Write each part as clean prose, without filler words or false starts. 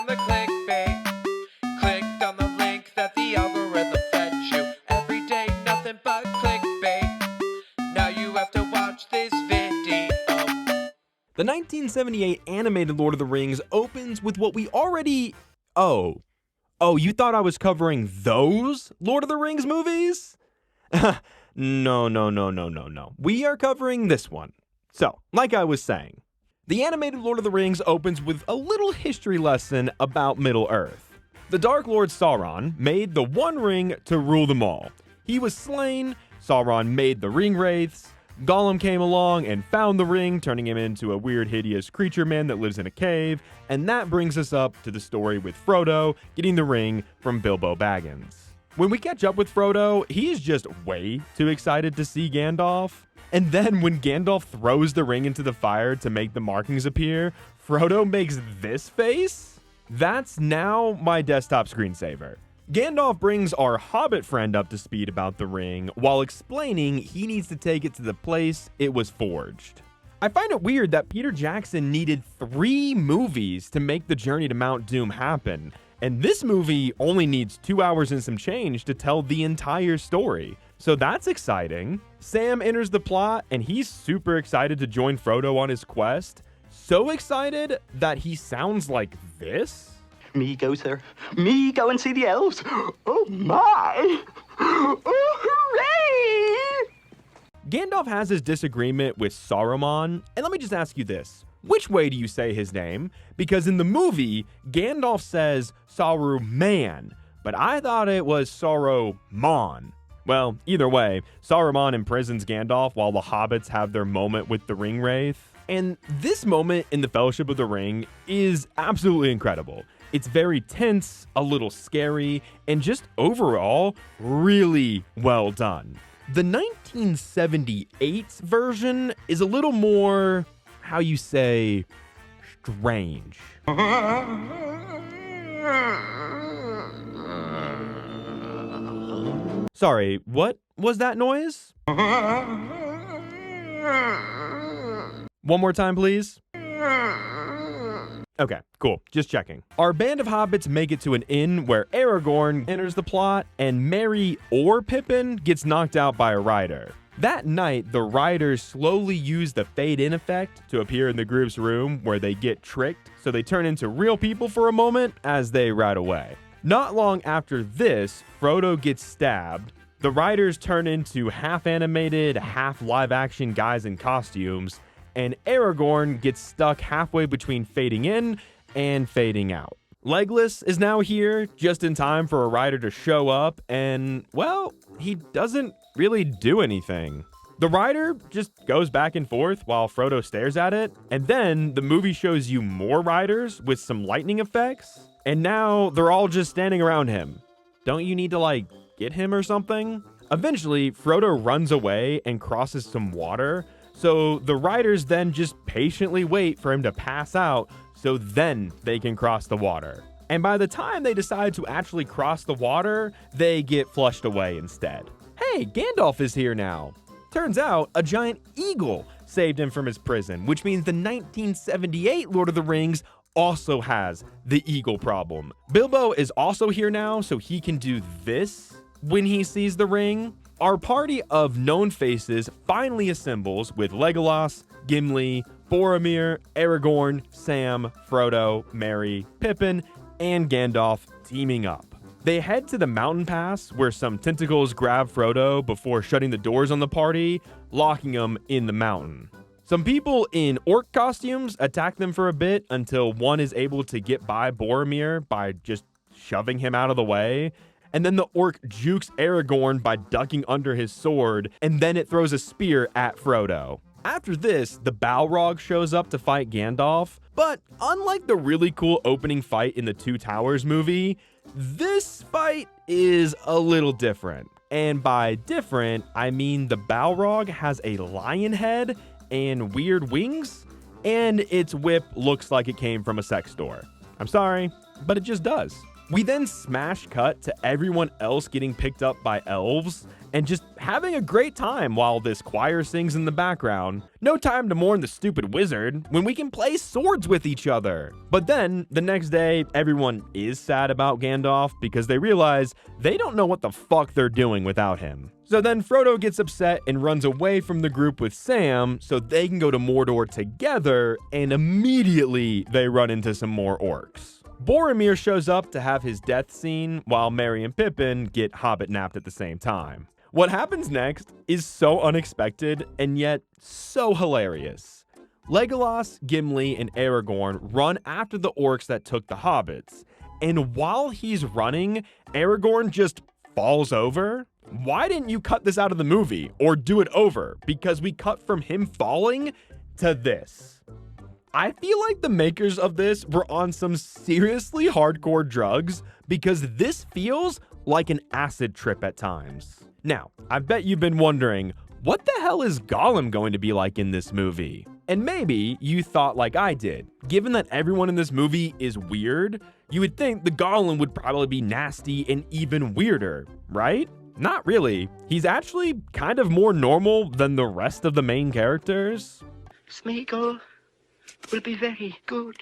on the clickbait. Clicked on the link that the algorithm fed you. Every day, nothing but clickbait. Now you have to watch this video. The 1978 animated Lord of the Rings opens with what we already... Oh, you thought I was covering those Lord of the Rings movies? No. We are covering this one. So, like I was saying, the animated Lord of the Rings opens with a little history lesson about Middle-earth. The Dark Lord Sauron made the One Ring to rule them all. He was slain, Sauron made the ring wraiths, Gollum came along and found the ring, turning him into a weird, hideous creature man that lives in a cave, and that brings us up to the story with Frodo getting the ring from Bilbo Baggins. When we catch up with Frodo, he is just way too excited to see Gandalf. And then when Gandalf throws the ring into the fire to make the markings appear, Frodo makes this face? That's now my desktop screensaver. Gandalf brings our Hobbit friend up to speed about the ring while explaining he needs to take it to the place it was forged. I find it weird that Peter Jackson needed 3 movies to make the journey to Mount Doom happen, and this movie only needs 2 hours and some change to tell the entire story. So that's exciting. Sam enters the plot and he's super excited to join Frodo on his quest. So excited that he sounds like this. Me go, sir. Me go and see the elves. Oh my! Oh, hooray! Gandalf has his disagreement with Saruman, and let me just ask you this. Which way do you say his name? Because in the movie, Gandalf says Saruman, but I thought it was Saruman. Well, either way, Saruman imprisons Gandalf while the hobbits have their moment with the ring wraith. And this moment in the Fellowship of the Ring is absolutely incredible. It's very tense, a little scary, and just overall, really well done. The 1978 version is a little more, how you say, strange. Sorry, what was that noise? One more time, please. Okay, cool. Just checking. Our band of hobbits make it to an inn where Aragorn enters the plot and Merry or Pippin gets knocked out by a rider. That night, the riders slowly use the fade-in effect to appear in the group's room where they get tricked, so they turn into real people for a moment as they ride away. Not long after this, Frodo gets stabbed. The riders turn into half-animated, half-live-action guys in costumes, and Aragorn gets stuck halfway between fading in and fading out. Legolas is now here, just in time for a rider to show up, and, well, he doesn't really do anything. The rider just goes back and forth while Frodo stares at it, and then the movie shows you more riders with some lightning effects, and now they're all just standing around him. Don't you need to, get him or something? Eventually, Frodo runs away and crosses some water, so the riders then just patiently wait for him to pass out so then they can cross the water. And by the time they decide to actually cross the water, they get flushed away instead. Hey, Gandalf is here now. Turns out a giant eagle saved him from his prison, which means the 1978 Lord of the Rings also has the eagle problem. Bilbo is also here now, so he can do this when he sees the ring. Our party of known faces finally assembles with Legolas, Gimli, Boromir, Aragorn, Sam, Frodo, Merry, Pippin, and Gandalf teaming up. They head to the mountain pass where some tentacles grab Frodo before shutting the doors on the party, locking them in the mountain. Some people in orc costumes attack them for a bit until one is able to get by Boromir by just shoving him out of the way. And then the orc jukes Aragorn by ducking under his sword, and then it throws a spear at Frodo. After this, the Balrog shows up to fight Gandalf, but unlike the really cool opening fight in the Two Towers movie, this fight is a little different. And by different, I mean the Balrog has a lion head and weird wings, and its whip looks like it came from a sex store. I'm sorry, but it just does. We then smash cut to everyone else getting picked up by elves and just having a great time while this choir sings in the background. No time to mourn the stupid wizard when we can play swords with each other. But then, the next day, everyone is sad about Gandalf because they realize they don't know what the fuck they're doing without him. So then Frodo gets upset and runs away from the group with Sam so they can go to Mordor together, and immediately they run into some more orcs. Boromir shows up to have his death scene while Merry and Pippin get hobbit napped at the same time. What happens next is so unexpected and yet so hilarious. Legolas, Gimli, and Aragorn run after the orcs that took the hobbits, and while he's running, Aragorn just falls over. Why didn't you cut this out of the movie or do it over? Because we cut from him falling to this. I feel like the makers of this were on some seriously hardcore drugs because this feels like an acid trip at times. Now, I bet you've been wondering, what the hell is Gollum going to be like in this movie? And maybe you thought like I did. Given that everyone in this movie is weird, you would think the Gollum would probably be nasty and even weirder, right? Not really. He's actually kind of more normal than the rest of the main characters. Smeagol will be very good.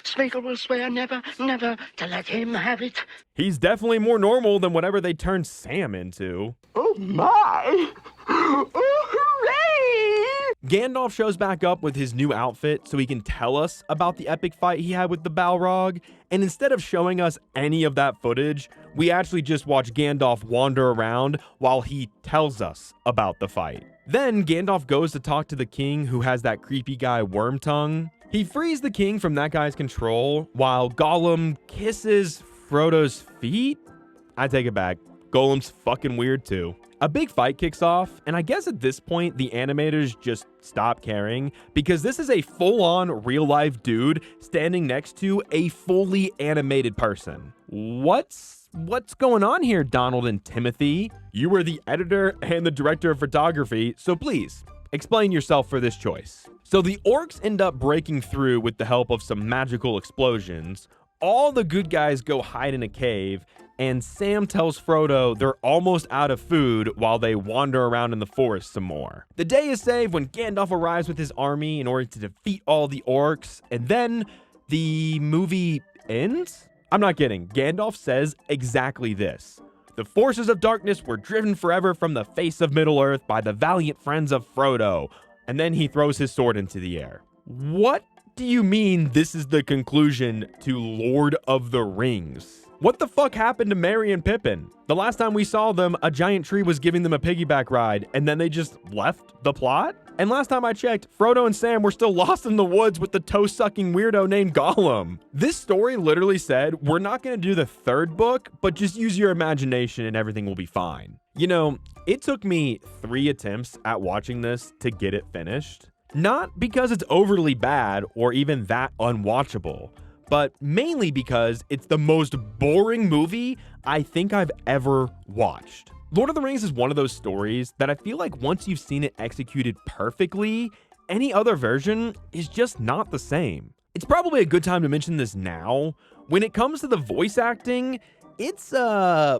Smeagol will swear never, never to let him have it. He's definitely more normal than whatever they turned Sam into. Oh my! Oh, hooray! Gandalf shows back up with his new outfit so he can tell us about the epic fight he had with the Balrog, and instead of showing us any of that footage, we actually just watch Gandalf wander around while he tells us about the fight. Then Gandalf goes to talk to the king who has that creepy guy Wormtongue. He frees the king from that guy's control while Gollum kisses Frodo's feet? I take it back. Gollum's fucking weird too. A big fight kicks off, and I guess at this point the animators just stop caring because this is a full-on real-life dude standing next to a fully animated person. What's going on here, Donald and Timothy? You were the editor and the director of photography, so please explain yourself for this choice. So the orcs end up breaking through with the help of some magical explosions. All the good guys go hide in a cave, and Sam tells Frodo they're almost out of food while they wander around in the forest some more. The day is saved when Gandalf arrives with his army in order to defeat all the orcs, and then the movie ends? I'm not kidding. Gandalf says exactly this. The forces of darkness were driven forever from the face of Middle-earth by the valiant friends of Frodo. And then he throws his sword into the air. What do you mean this is the conclusion to Lord of the Rings? What the fuck happened to Merry and Pippin? The last time we saw them, a giant tree was giving them a piggyback ride, and then they just left the plot? And last time I checked, Frodo and Sam were still lost in the woods with the toe-sucking weirdo named Gollum. This story literally said, we're not going to do the third book, but just use your imagination and everything will be fine. You know, it took me 3 attempts at watching this to get it finished. Not because it's overly bad or even that unwatchable, but mainly because it's the most boring movie I think I've ever watched. Lord of the Rings is one of those stories that I feel like once you've seen it executed perfectly, any other version is just not the same. It's probably a good time to mention this now. When it comes to the voice acting, it's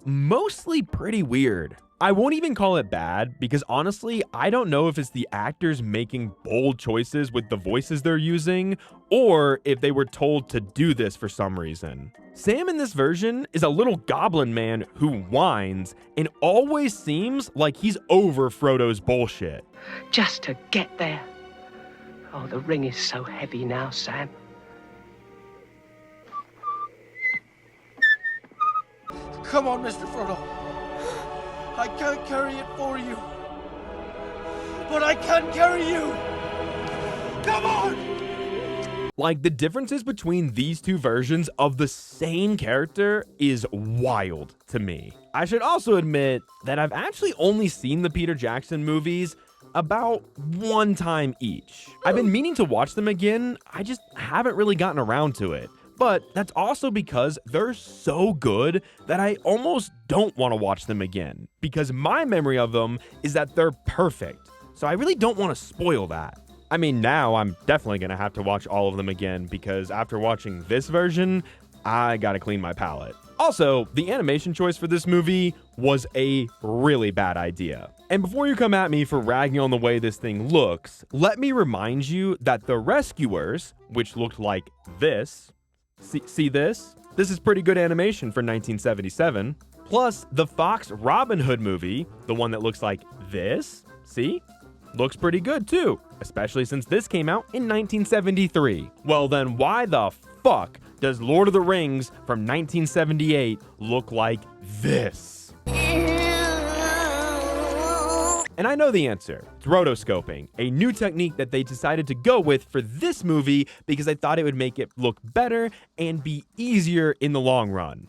mostly pretty weird. I won't even call it bad because honestly, I don't know if it's the actors making bold choices with the voices they're using or if they were told to do this for some reason. Sam in this version is a little goblin man who whines and always seems like he's over Frodo's bullshit. Just to get there. Oh, the ring is so heavy now, Sam. Come on, Mr. Frodo. I can't carry it for you. But I can carry you. Come on! Like, the differences between these two versions of the same character is wild to me. I should also admit that I've actually only seen the Peter Jackson movies about 1 time each. I've been meaning to watch them again, I just haven't really gotten around to it. But that's also because they're so good that I almost don't want to watch them again, because my memory of them is that they're perfect. So I really don't want to spoil that. I mean, now I'm definitely going to have to watch all of them again because after watching this version, I got to clean my palate. Also, the animation choice for this movie was a really bad idea. And before you come at me for ragging on the way this thing looks, let me remind you that the rescuers, which looked like this, see this? This is pretty good animation for 1977. Plus, the Fox Robin Hood movie, the one that looks like this, see? Looks pretty good too, especially since this came out in 1973. Well then, why the fuck does Lord of the Rings from 1978 look like this? And I know the answer. It's rotoscoping, a new technique that they decided to go with for this movie because they thought it would make it look better and be easier in the long run.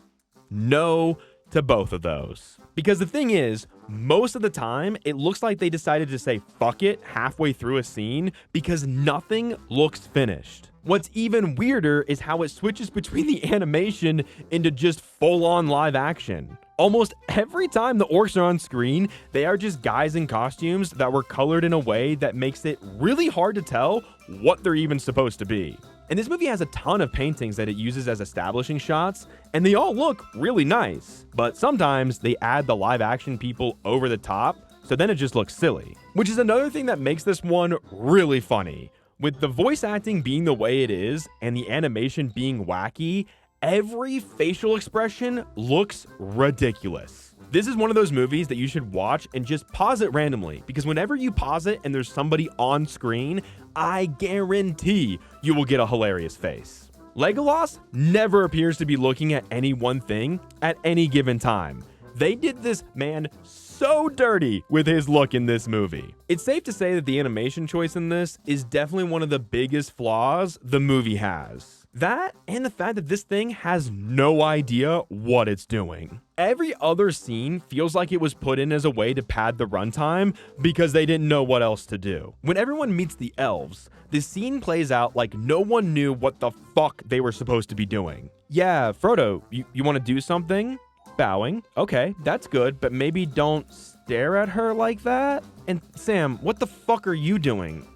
No to both of those. Because the thing is, most of the time, it looks like they decided to say fuck it halfway through a scene because nothing looks finished. What's even weirder is how it switches between the animation into just full-on live action. Almost every time the orcs are on screen, they are just guys in costumes that were colored in a way that makes it really hard to tell what they're even supposed to be. And this movie has a ton of paintings that it uses as establishing shots, and they all look really nice. But sometimes they add the live action people over the top, so then it just looks silly. Which is another thing that makes this one really funny. With the voice acting being the way it is, and the animation being wacky, every facial expression looks ridiculous. This is one of those movies that you should watch and just pause it randomly, because whenever you pause it and there's somebody on screen, I guarantee you will get a hilarious face. Legolas never appears to be looking at any one thing at any given time. They did this man so dirty with his look in this movie. It's safe to say that the animation choice in this is definitely one of the biggest flaws the movie has. That and the fact that this thing has no idea what it's doing. Every other scene feels like it was put in as a way to pad the runtime because they didn't know what else to do. When everyone meets the elves, the scene plays out like no one knew what the fuck they were supposed to be doing. Yeah, Frodo, you want to do something? Bowing. Okay, that's good, but maybe don't stare at her like that. And Sam, what the fuck are you doing?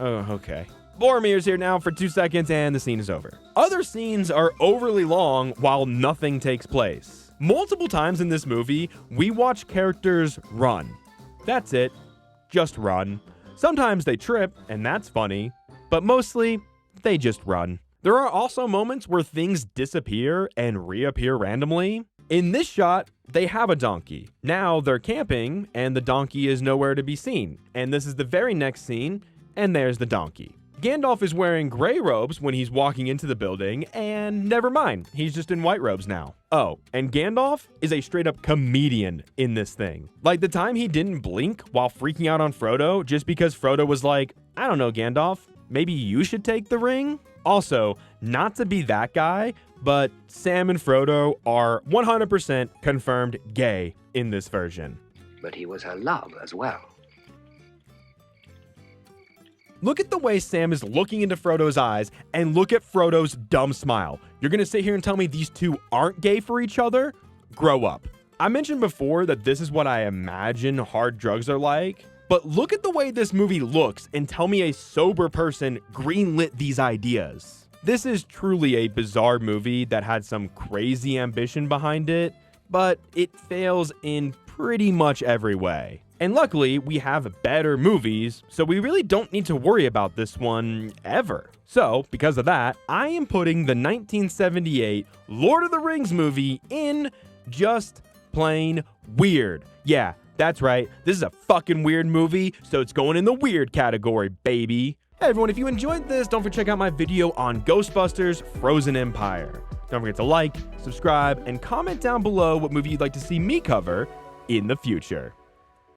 Oh, okay. Boromir's here now for 2 seconds and the scene is over. Other scenes are overly long while nothing takes place. Multiple times in this movie, we watch characters run. That's it. Just run. Sometimes they trip, and that's funny, but mostly, they just run. There are also moments where things disappear and reappear randomly. In this shot, they have a donkey. Now they're camping, and the donkey is nowhere to be seen. And this is the very next scene, and there's the donkey. Gandalf is wearing gray robes when he's walking into the building, and never mind, he's just in white robes now. Oh, and Gandalf is a straight up comedian in this thing. Like the time he didn't blink while freaking out on Frodo just because Frodo was like, I don't know, Gandalf, maybe you should take the ring? Also, not to be that guy, but Sam and Frodo are 100% confirmed gay in this version. But he was her love as well. Look at the way Sam is looking into Frodo's eyes and look at Frodo's dumb smile. You're gonna sit here and tell me these two aren't gay for each other? Grow up. I mentioned before that this is what I imagine hard drugs are like, but look at the way this movie looks and tell me a sober person greenlit these ideas. This is truly a bizarre movie that had some crazy ambition behind it, but it fails in pretty much every way. And luckily, we have better movies, so we really don't need to worry about this one ever. So, because of that, I am putting the 1978 Lord of the Rings movie in just plain weird. Yeah, that's right, this is a fucking weird movie, so it's going in the weird category, baby. Hey everyone, if you enjoyed this, don't forget to check out my video on Ghostbusters Frozen Empire. Don't forget to like, subscribe, and comment down below what movie you'd like to see me cover in the future.